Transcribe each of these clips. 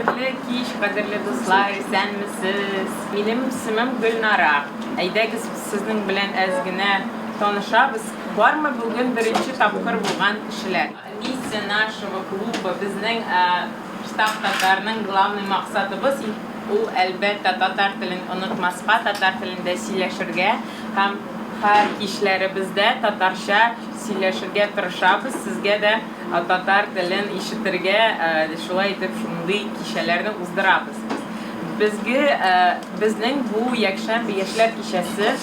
Kadirli Kiş, kadirli dostlar, senmisiz? Benim ismim Gülnara. Әйдәгез сезнең белән әзгенә танышабыз. Бармы бүген беренче тапкыр булган кешеләр? Миссия нашего клуба, безнең штаб татарның главный максатыбыз ул әлбәттә татар телен онытмаска, татар телендә сөйләшергә һәм һәр кичләребездә татарча сөйләшергә тырышабыз. Сезгә дә татар телен ишетергә, шулай итеп шундый кичәләрне уздырабыз. Безнең бу якшәмбе яшьләр кичәсе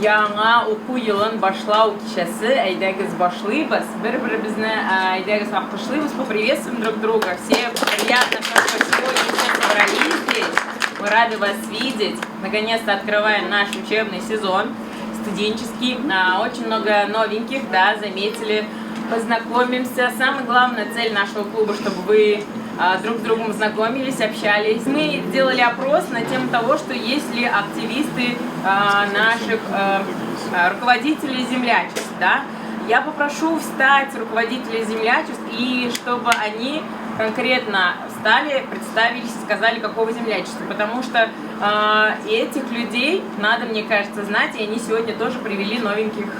яңа уку елын башлау кичәсе. Әйдәгез башлыйбыз. Бер-беребезне әйдәгез алкышлыйбыз, поприветствуем друг друга. Все приятно, что сегодня все собрались здесь. Мы рады вас видеть. Наконец-то открываем наш учебный сезон студенческий. Очень много новеньких, да, заметили. Познакомимся. Самая главная цель нашего клуба, чтобы вы друг с другом знакомились, общались. Мы сделали опрос на тему того, что есть ли активисты наших руководителей землячеств. Да? Я попрошу встать руководителей землячеств, и чтобы они конкретно встали, представились, сказали, какого землячества. Потому что этих людей надо, мне кажется, знать, и они сегодня тоже привели новеньких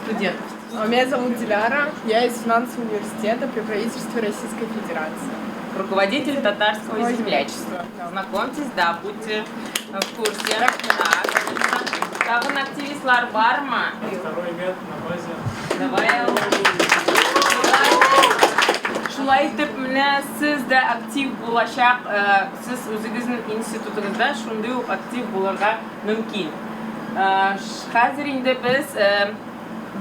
студентов. Меня зовут Диляра, я из финансового университета при правительстве Российской Федерации. Руководитель татарского землячества. Знакомьтесь, да, будьте в курсе. Тагын активистлар бармы? Второй год на базе. Давай. Шулай итеп, менә сез дә актив булачак, сез үзегезнең институтыгызда шундый ук актив булырга мөмкин. Хәзер инде без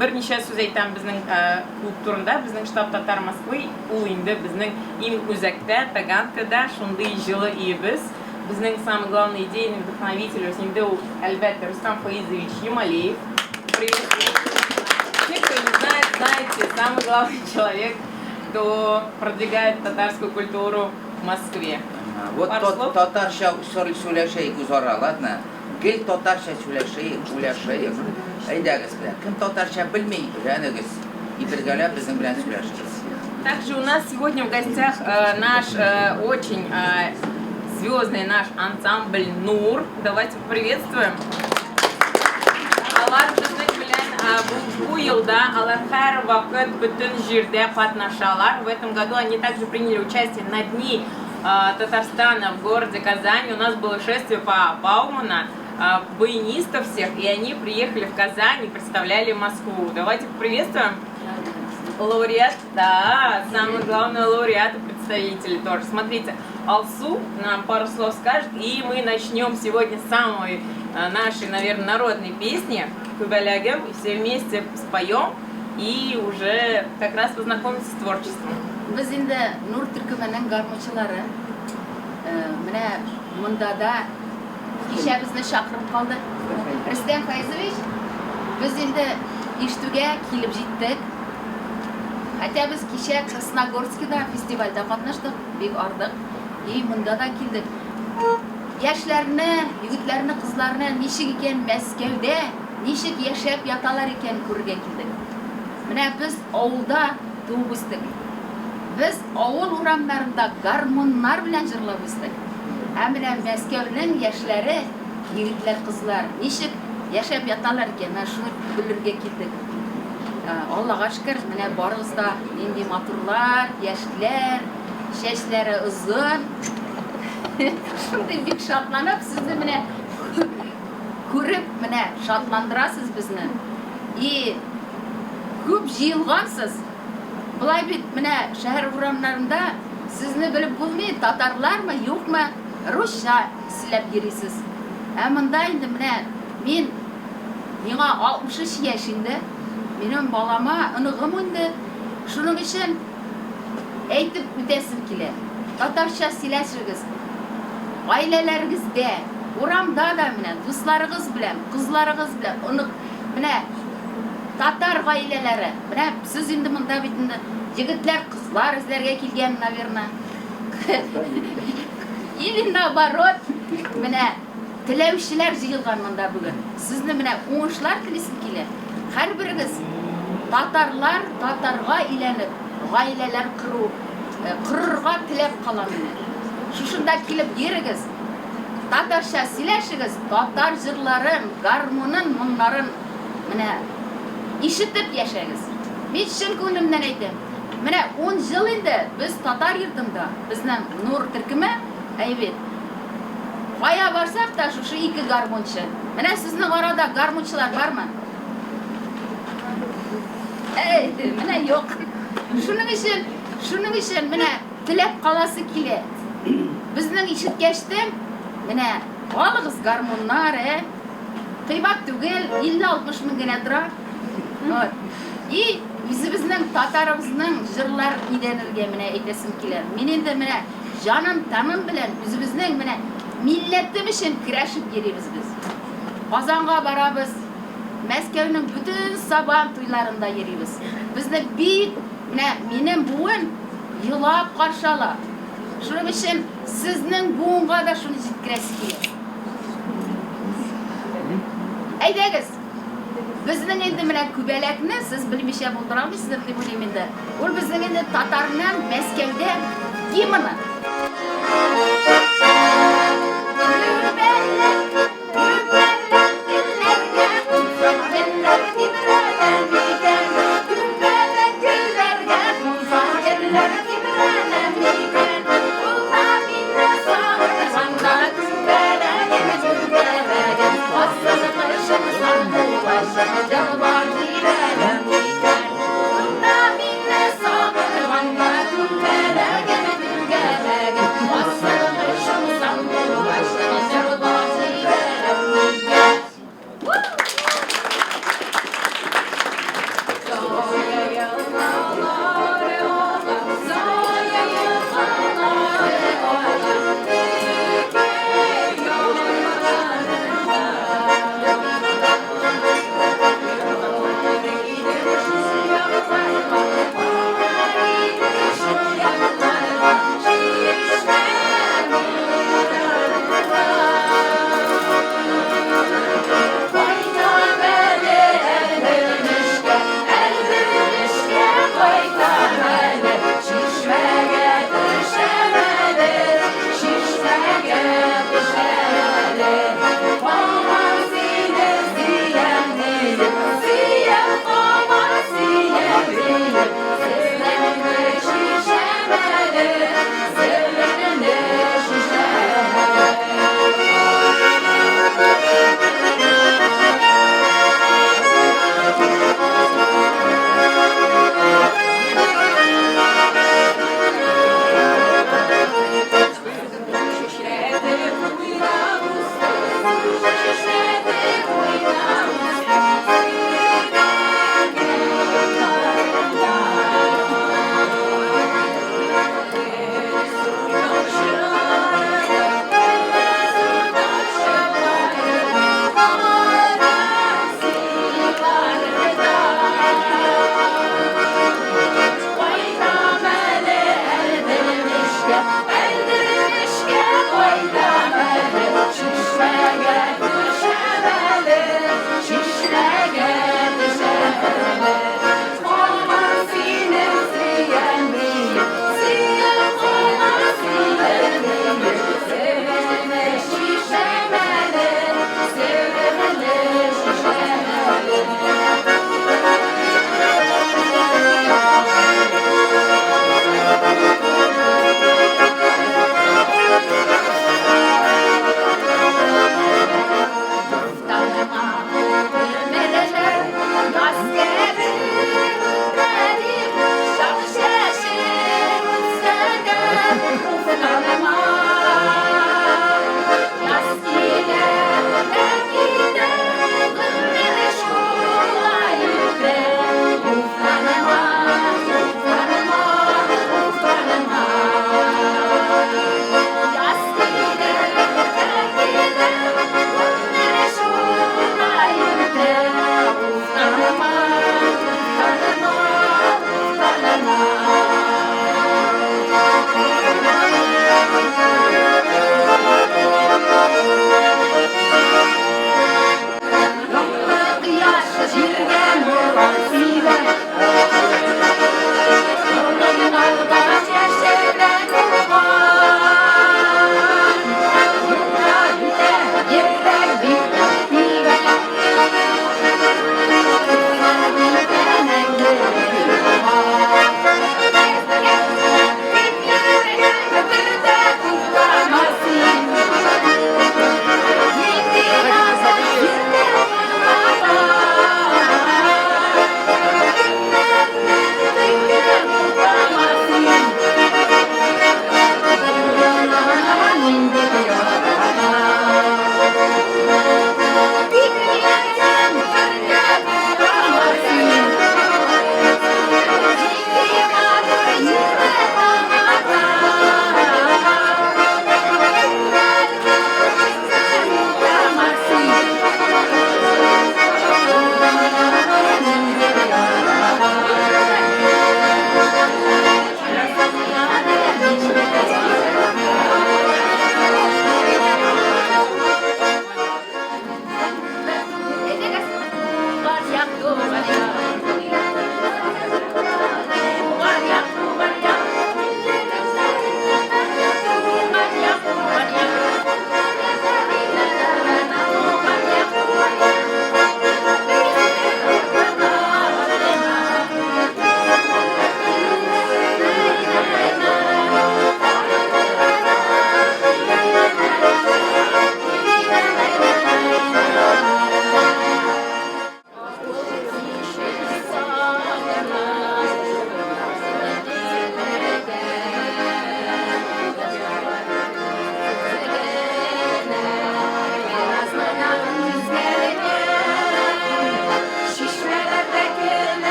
берничә сүз әйтәм безнең клуб турында, безнең штаб Татар Москвы, ул инде безнең иң үзәктә, Таганкада шундый җылы иебез. Безнең самый главный идейный вдохновитель инде ул әлбәттә Рустам Фаизович Ямалиев. Те, кто не знает, знаете, самый главный человек, кто продвигает татарскую культуру в Москве. Вот татарча сөйләшәйек үз ара, ладно? Гел татарча сөйләшәйек. Әйдәгез белән. Кем татарча белмәй, өйрәнегез. И бергәләп безнең белән сөйләшегез. Также у нас сегодня в гостях наш очень звездный наш ансамбль Нур. Давайте поприветствуем. Алар безнең белән бу елда алар һәр вакыт бөтен җирдә катнашалар. В этом году они также приняли участие на дни Татарстана в городе Казани. У нас было шествие по Баумана, баянистов всех, и они приехали в Казань и представляли Москву. Давайте поприветствуем лауреат, да, самый главный лауреат и представители тоже. Смотрите, Алсу нам пару слов скажет, и мы начнем сегодня с самой нашей, наверное, народной песни «Күбәләгем», и все вместе споем и уже как раз познакомимся с творчеством. Biz endi Nur Türkmenning garmochilari mana bunda da kisha bizni chaqirib qoldi. Rustam Fayzovich, biz endi eshituga kelib jetdik. Hatta biz kisha Krasnogorskda festivalda qatnashdik, bek ordiq. Bunda da keldik. Yoshlarni, yigitlarni, qizlarni nishik ekan Moskvada, nishik yashab yotalar ekan ko'rga keldik. Mana biz ovulda tug'ib o'sdik. Biz avul uramlarında garmonlar bilen jırlab o'sdik. Hamma Moskvaning yoshlari, yigitlar, qizlar nishik yashab yotalar ekan, mana shuni bilirga keldik. Allohga shukr, mana borig'izda endi motorlar, yoshlar, shashlari uzun. Shunday bek shodlanib, sizni mana ko'rib, mana shodlantirasiz bizni. Ko'p jiyilgansiz. Bulay bit, mana shahar uramlarında sizni bilib bo'lmaydi, tatarlarmi, yo'qmi, Ruscha silab yurisiz. Amanda endi mana menga 63 yoshimda, mening balama inig'im endi shuning uchun aytib o'tasim kelar. Tatarcha silashingiz. Oilalaringizda, uramda da mana do'stlaringiz bilan, qizlaringiz bilan, mana tatar oilalari, mana siz endi bunda bitindi. Yigitlar, qizlar sizlarga kelgan, наверное. Или наоборот, mana tilavchilar yig'ilgan bunda bugun. Sizni mana o'ngishlar tilasim kelar. Har biriz tatarlar, tatarga aylanib, oilalar qurib, qururga tilab qalaman. Şuşunda kelib yerigiz. Tatarcha silashigiz, tatar jırların, garmonun, munların mana eshitib yashagiz. Men chin ko'nglimdan aytaman. Mana 10 yil endi biz tatar yurtimda, bizning Nur turkumi, ayvet. Qaya borsak da shu ikki garmonchi. Mana sizning orada garmonchilar bormi? Mana yo'q. Shuning uchun mana tilab qolasi keladi. Bizning eshitgachdim, mana olg'iz garmonlar, qiybat tugel 50-60 mingga tura. Bizning tatarimizning jırlar idenirge mana aytasim keladi. Men endi mana jonim tamim bilan bizning mana millatim uchun kurashib yuribmiz biz. Qozonga boramiz. Moskvaning butun sabah to'ylarida yuribmiz. Bizni mening buvim yig'lab qarshalab. Shuning uchun sizning buvingga da shuni yetkazib keladi. Aydagiz. Bizning endi mana kubalakni siz bilmisha bo'ldiramizlar deb o'ylayman endi. U bizning endi tatarning Moskvada gimni. Thank you.